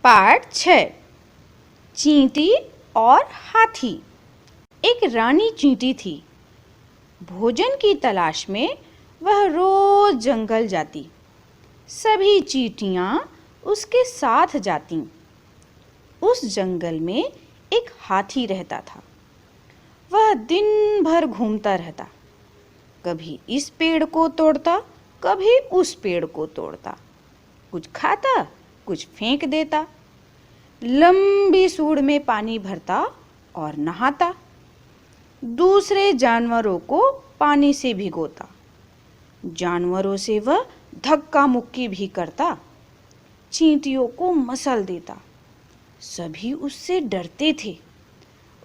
Part 6 चींटी और हाथी। एक रानी चींटी थी। भोजन की तलाश में वह रोज जंगल जाती। सभी चींटियां उसके साथ जातीं। उस जंगल में एक हाथी रहता था। वह दिन भर घूमता रहता, कभी इस पेड़ को तोड़ता, कभी उस पेड़ को तोड़ता, कुछ खाता, कुछ फेंक देता। लंबी सूंड में पानी भरता और नहाता। दूसरे जानवरों को पानी से भिगोता। जानवरों से वह धक्का मुक्की भी करता। चींटियों को मसल देता। सभी उससे डरते थे।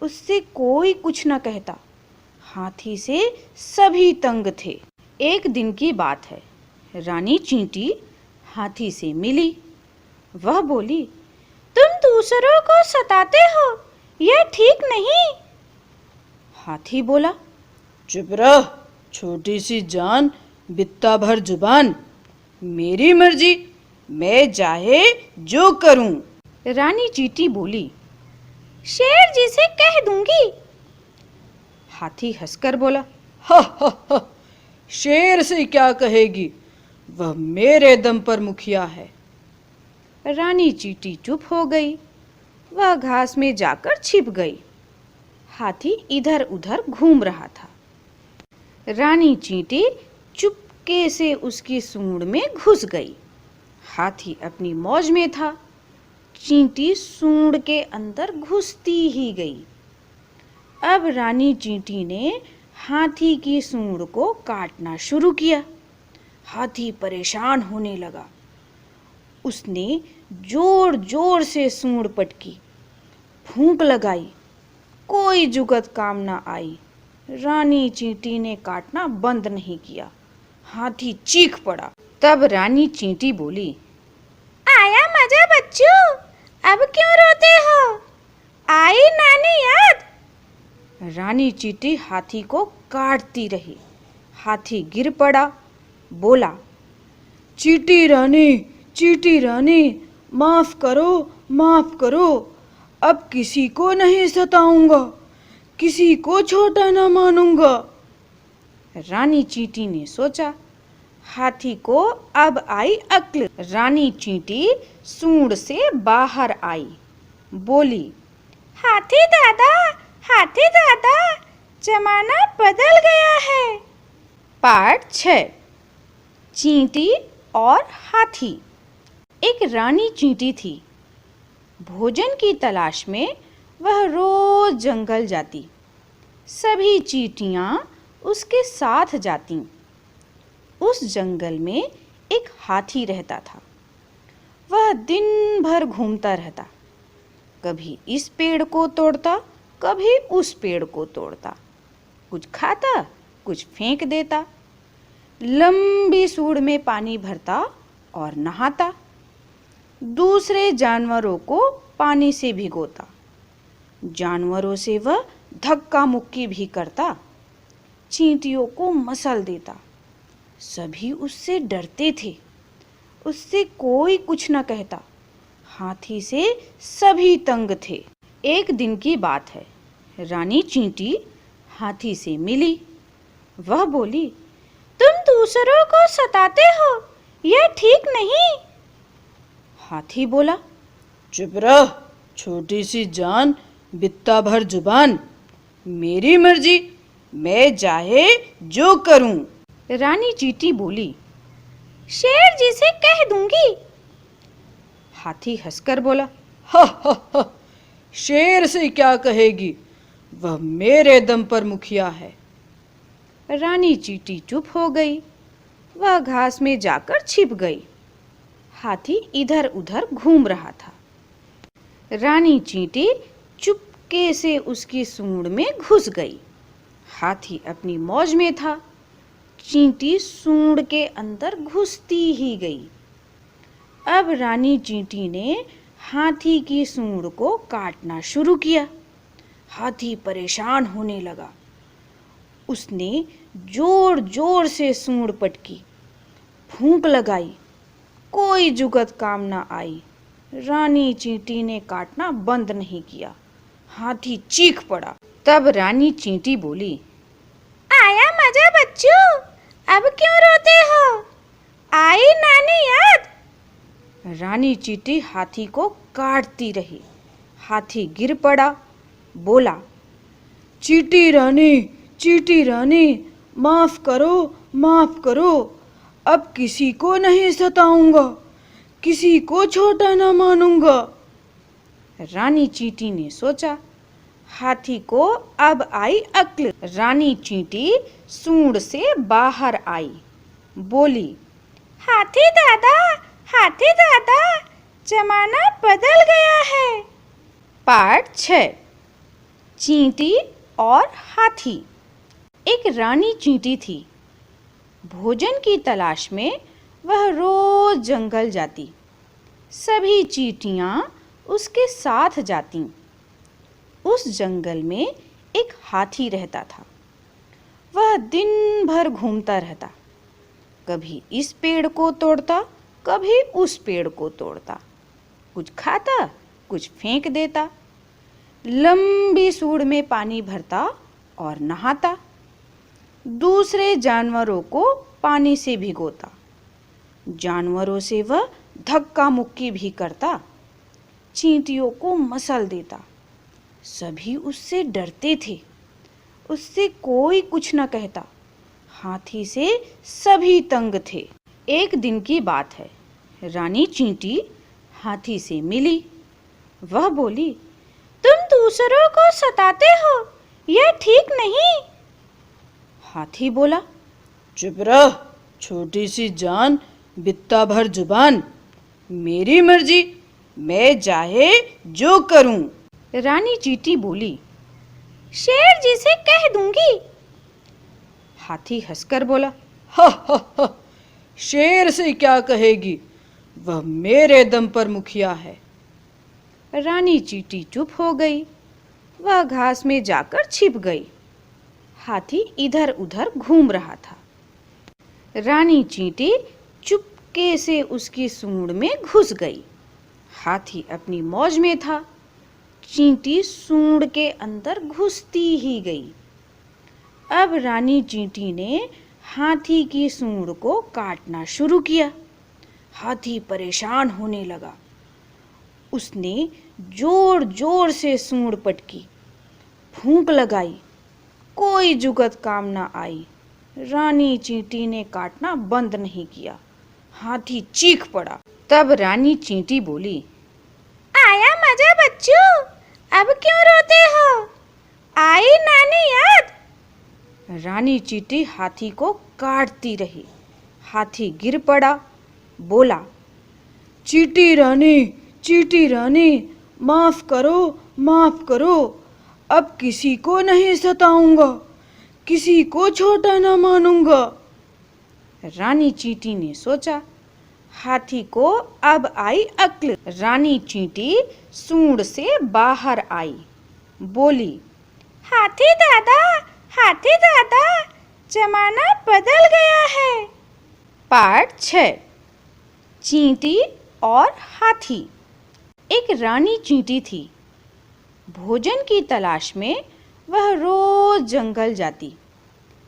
उससे कोई कुछ न कहता। हाथी से सभी तंग थे। एक दिन की बात है। रानी चींटी हाथी से मिली। वह बोली, तुम दूसरों को सताते हो, यह ठीक नहीं। हाथी बोला, चुप रह, छोटी सी जान, बित्ता भर जुबान। मेरी मर्जी, मैं चाहे जो करूं। रानी चींटी बोली, शेर जी से कह दूंगी। हाथी हंसकर बोला, हा हा हा, शेर से क्या कहेगी, वह मेरे दम पर मुखिया है। रानी चींटी चुप हो गई। वह घास में जाकर छिप गई। हाथी इधर उधर घूम रहा था। रानी चींटी चुपके से उसकी सूंड में घुस गई। हाथी अपनी मौज में था। चींटी सूंड के अंदर घुसती ही गई। अब रानी चींटी ने हाथी की सूंड को काटना शुरू किया। हाथी परेशान होने लगा। उसने जोर जोर से सूंड पटकी, फूंक लगाई, कोई जुगत काम न आई। रानी चींटी ने काटना बंद नहीं किया। हाथी चीख पड़ा। तब रानी चींटी बोली, आया मजा बच्चों, अब क्यों रोते हो? आई नानी याद? रानी चींटी हाथी को काटती रही। हाथी गिर पड़ा, बोला, चींटी रानी, माफ करो, माफ करो। अब किसी को नहीं सताऊंगा, किसी को छोटा न मानूंगा। रानी चींटी ने सोचा, हाथी को अब आई अक्ल। रानी चींटी सूंड से बाहर आई, बोली, हाथी दादा, जमाना बदल गया है। पार्ट 6 चींटी और हाथी। एक रानी चींटी थी। भोजन की तलाश में वह रोज जंगल जाती। सभी चींटियां उसके साथ जातीं। उस जंगल में एक हाथी रहता था। वह दिन भर घूमता रहता, कभी इस पेड़ को तोड़ता, कभी उस पेड़ को तोड़ता, कुछ खाता, कुछ फेंक देता। लंबी सूंड में पानी भरता और नहाता। दूसरे जानवरों को पानी से भिगोता। जानवरों से वह धक्का मुक्की भी करता। चींटियों को मसल देता। सभी उससे डरते थे। उससे कोई कुछ न कहता। हाथी से सभी तंग थे। एक दिन की बात है। रानी चींटी हाथी से मिली। वह बोली, तुम दूसरों को सताते हो, यह ठीक नहीं। हाथी बोला, चुप रह, छोटी सी जान, बित्ता भर जुबान। मेरी मर्जी, मैं चाहे जो करूं। रानी चींटी बोली, शेर जी से कह दूंगी। हाथी हंसकर बोला, हा हा हा, शेर से क्या कहेगी, वह मेरे दम पर मुखिया है। रानी चींटी चुप हो गई। वह घास में जाकर छिप गई। हाथी इधर उधर घूम रहा था। रानी चींटी चुपके से उसकी सूंड में घुस गई। हाथी अपनी मौज में था। चींटी सूंड के अंदर घुसती ही गई। अब रानी चींटी ने हाथी की सूंड को काटना शुरू किया। हाथी परेशान होने लगा। उसने जोर जोर से सूंड पटकी, फूंक लगाई, कोई जुगत काम न आई। रानी चींटी ने काटना बंद नहीं किया। हाथी चीख पड़ा। तब रानी चींटी बोली, आया मजा बच्चों, अब क्यों रोते हो? आई नानी याद? रानी चींटी हाथी को काटती रही। हाथी गिर पड़ा, बोला, चींटी रानी, माफ करो, अब किसी को नहीं सताऊंगा, किसी को छोटा न मानूंगा। रानी चींटी ने सोचा, हाथी को अब आई अक्ल। रानी चींटी सूंड से बाहर आई, बोली, हाथी दादा, जमाना बदल गया है। पार्ट 6। चींटी और हाथी। एक रानी चींटी थी। भोजन की तलाश में वह रोज जंगल जाती। सभी चींटियां उसके साथ जातीं। उस जंगल में एक हाथी रहता था। वह दिन भर घूमता रहता, कभी इस पेड़ को तोड़ता, कभी उस पेड़ को तोड़ता, कुछ खाता, कुछ फेंक देता। लंबी सूंड में पानी भरता और नहाता। दूसरे जानवरों को पानी से भिगोता। जानवरों से वह धक्का मुक्की भी करता। चींटियों को मसल देता। सभी उससे डरते थे। उससे कोई कुछ न कहता। हाथी से सभी तंग थे। एक दिन की बात है। रानी चींटी हाथी से मिली। वह बोली, तुम दूसरों को सताते हो, यह ठीक नहीं। हाथी बोला, चुप रह, छोटी सी जान, बित्ता भर जुबान, मेरी मर्जी, मैं चाहे जो करूं। रानी चींटी बोली, शेर जी से कह दूंगी। हाथी हंसकर बोला, हा, शेर से क्या कहेगी, वह मेरे दम पर मुखिया है। रानी चींटी चुप हो गई। वह घास में जाकर छिप गई। हाथी इधर उधर घूम रहा था। रानी चींटी चुपके से उसकी सूंड में घुस गई। हाथी अपनी मौज में था। चींटी सूंड के अंदर घुसती ही गई। अब रानी चींटी ने हाथी की सूंड को काटना शुरू किया। हाथी परेशान होने लगा। उसने जोर जोर से सूंड पटकी, फूंक लगाई, कोई जुगत काम न आई। रानी चींटी ने काटना बंद नहीं किया। हाथी चीख पड़ा। तब रानी चींटी बोली, आया मजा बच्चों, अब क्यों रोते हो? आई नानी याद? रानी चींटी हाथी को काटती रही। हाथी गिर पड़ा, बोला, चींटी रानी, माफ करो, अब किसी को नहीं सताऊंगा, किसी को छोटा न मानूंगा। रानी चींटी ने सोचा, हाथी को अब आई अक्ल। रानी चींटी सूंड से बाहर आई, बोली, हाथी दादा, जमाना बदल गया है। पार्ट 6। चींटी और हाथी। एक रानी चींटी थी। भोजन की तलाश में वह रोज जंगल जाती।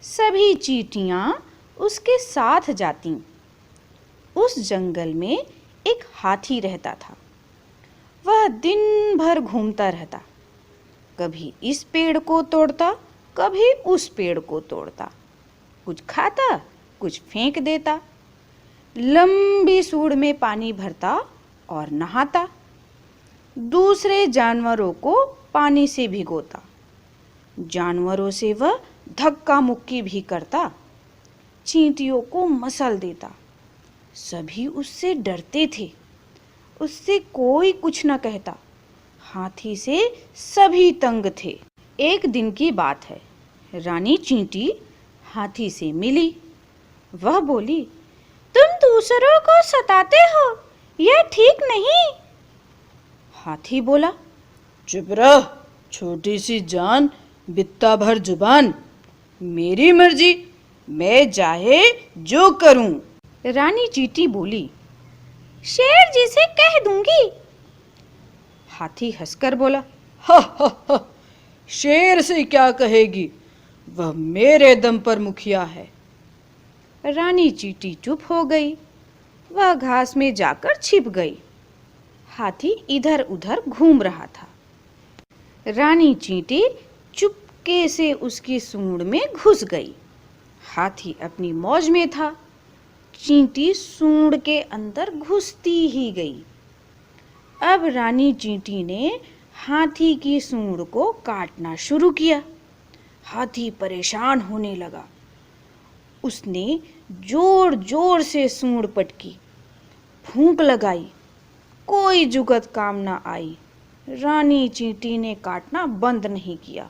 सभी चींटियां उसके साथ जातीं। उस जंगल में एक हाथी रहता था। वह दिन भर घूमता रहता, कभी इस पेड़ को तोड़ता, कभी उस पेड़ को तोड़ता, कुछ खाता, कुछ फेंक देता। लंबी सूंड में पानी भरता और नहाता। दूसरे जानवरों को पानी से भिगोता। जानवरों से वह धक्का मुक्की भी करता। चींटियों को मसल देता। सभी उससे डरते थे। उससे कोई कुछ न कहता। हाथी से सभी तंग थे। एक दिन की बात है। रानी चींटी हाथी से मिली। वह बोली, तुम दूसरों को सताते हो, यह ठीक नहीं। हाथी बोला, चुप रह, छोटी सी जान, बित्ता भर जुबान, मेरी मर्जी, मैं चाहे जो करूं। रानी चींटी बोली, शेर जी से कह दूंगी। हाथी हंसकर बोला, हा हा हा, शेर से क्या कहेगी, वह मेरे दम पर मुखिया है। रानी चींटी चुप हो गई। वह घास में जाकर छिप गई। हाथी इधर उधर घूम रहा था। रानी चींटी चुपके से उसकी सूंड में घुस गई। हाथी अपनी मौज में था। चींटी सूंड के अंदर घुसती ही गई। अब रानी चींटी ने हाथी की सूंड को काटना शुरू किया। हाथी परेशान होने लगा। उसने जोर जोर से सूंड पटकी, फूंक लगाई, कोई जुगत काम ना आई। रानी चींटी ने काटना बंद नहीं किया।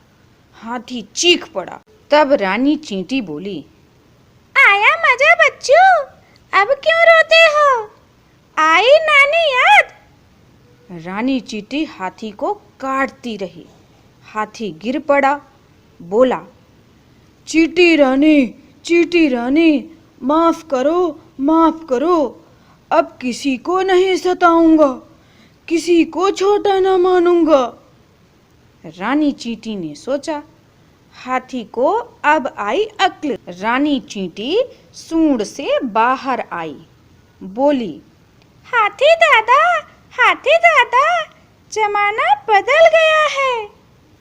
हाथी चीख पड़ा। तब रानी चींटी बोली, आया मजा बच्चों, अब क्यों रोते हो? आई नानी याद? रानी चींटी हाथी को काटती रही। हाथी गिर पड़ा, बोला, चींटी रानी, माफ करो, माफ करो, अब किसी को नहीं सताऊंगा, किसी को छोटा ना मानूंगा। रानी चींटी ने सोचा, हाथी को अब आई अक्ल। रानी चींटी सूंड से बाहर आई, बोली, हाथी दादा, जमाना बदल गया है।